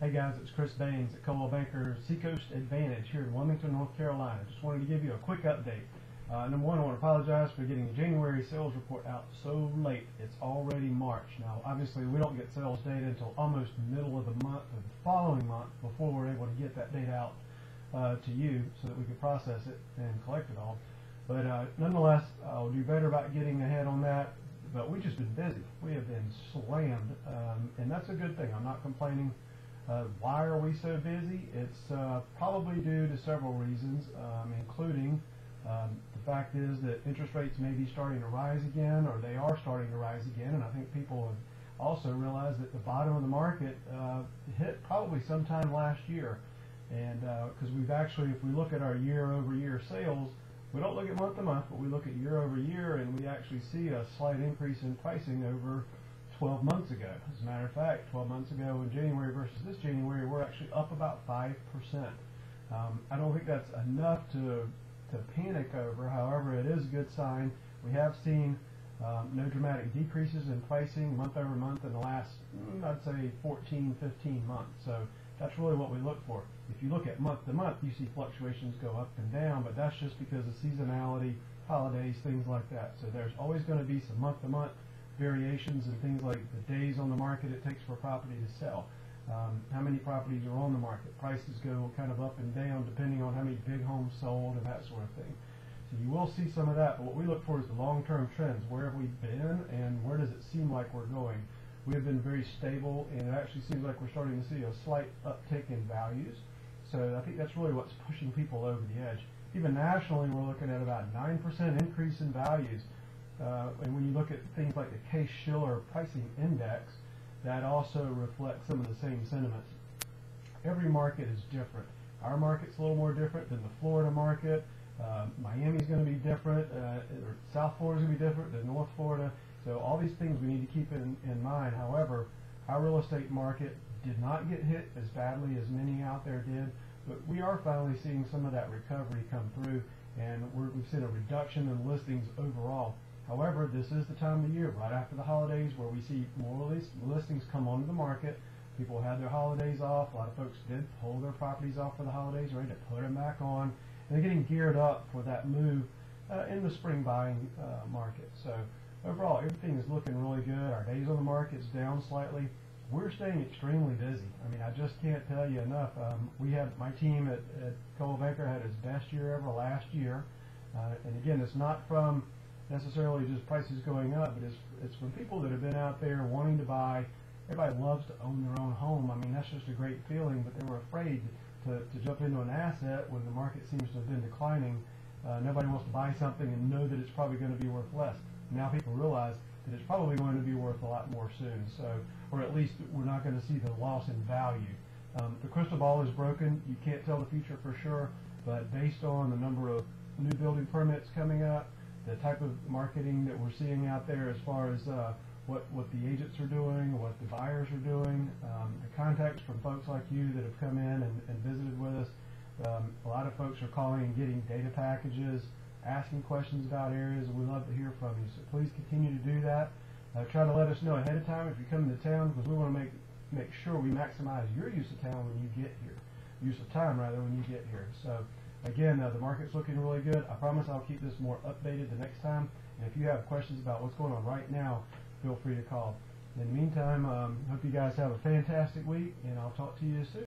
Hey guys, it's Chris Baynes at Coldwell Banker Seacoast Advantage here in Wilmington, North Carolina. Just wanted to give you a quick update. Number one, I want to apologize for getting the January sales report out so late. It's already March. Now, obviously, we don't get sales data until almost the middle of the month or the following month before we're able to get that data out to you so that we can process it and collect it all. But nonetheless, I'll do better about getting ahead on that. But we've just been busy. We have been slammed, and that's a good thing. I'm not complaining. Why are we so busy? It's probably due to several reasons, including the fact is that interest rates may be starting to rise again, or they are starting to rise again, and I think people have also realized that the bottom of the market hit probably sometime last year. And because we've actually, if we look at our year-over-year sales, we don't look at month-to-month, but we look at year-over-year, and we actually see a slight increase in pricing over 12 months ago. As a matter of fact, 12 months ago in January versus this January, we're actually up about 5%. I don't think that's enough to panic over. However, it is a good sign. We have seen no dramatic decreases in pricing month over month in the last, I'd say, 14, 15 months. So that's really what we look for. If you look at month to month, you see fluctuations go up and down, but that's just because of seasonality, holidays, things like that. So there's always going to be some month to month variations and things like the days on the market it takes for a property to sell, how many properties are on the market. Prices go kind of up and down depending on how many big homes sold and that sort of thing. So you will see some of that, but what we look for is the long-term trends. Where have we been and where does it seem like we're going? We have been very stable, and it actually seems like we're starting to see a slight uptick in values. So I think that's really what's pushing people over the edge. Even nationally, we're looking at about 9% increase in values. And when you look at things like the Case-Shiller pricing index, that also reflects some of the same sentiments. Every market is different. Our market's a little more different than the Florida market. Miami's going to be different. Or South Florida's going to be different than North Florida. So all these things we need to keep in mind. However, our real estate market did not get hit as badly as many out there did, but we are finally seeing some of that recovery come through, and we've seen a reduction in listings overall. However, this is the time of the year, right after the holidays, where we see more listings come onto the market. People had their holidays off. A lot of folks did pull their properties off for the holidays, ready to put them back on, and they're getting geared up for that move in the spring buying market. So overall, everything is looking really good. Our days on the market is down slightly. We're staying extremely busy. I mean, I just can't tell you enough. We had my team at Coldwell Banker had its best year ever last year, and again, it's not from necessarily just prices going up, but it's from people that have been out there wanting to buy. Everybody loves to own their own home. I mean, that's just a great feeling, but they were afraid to jump into an asset when the market seems to have been declining. Nobody wants to buy something and know that it's probably going to be worth less. Now people realize that it's probably going to be worth a lot more soon, so, or at least we're not going to see the loss in value. The crystal ball is broken. You can't tell the future for sure, but based on the number of new building permits coming up, the type of marketing that we're seeing out there as far as what the agents are doing, what the buyers are doing, the contacts from folks like you that have come in and visited with us. A lot of folks are calling and getting data packages, asking questions about areas, and we love to hear from you. So please continue to do that. Try to let us know ahead of time if you're coming to town, because we want to make sure we maximize your use of town when you get here. Use of time, rather, when you get here. So again, the market's looking really good. I promise I'll keep this more updated the next time. And if you have questions about what's going on right now, feel free to call. In the meantime, hope you guys have a fantastic week, and I'll talk to you soon.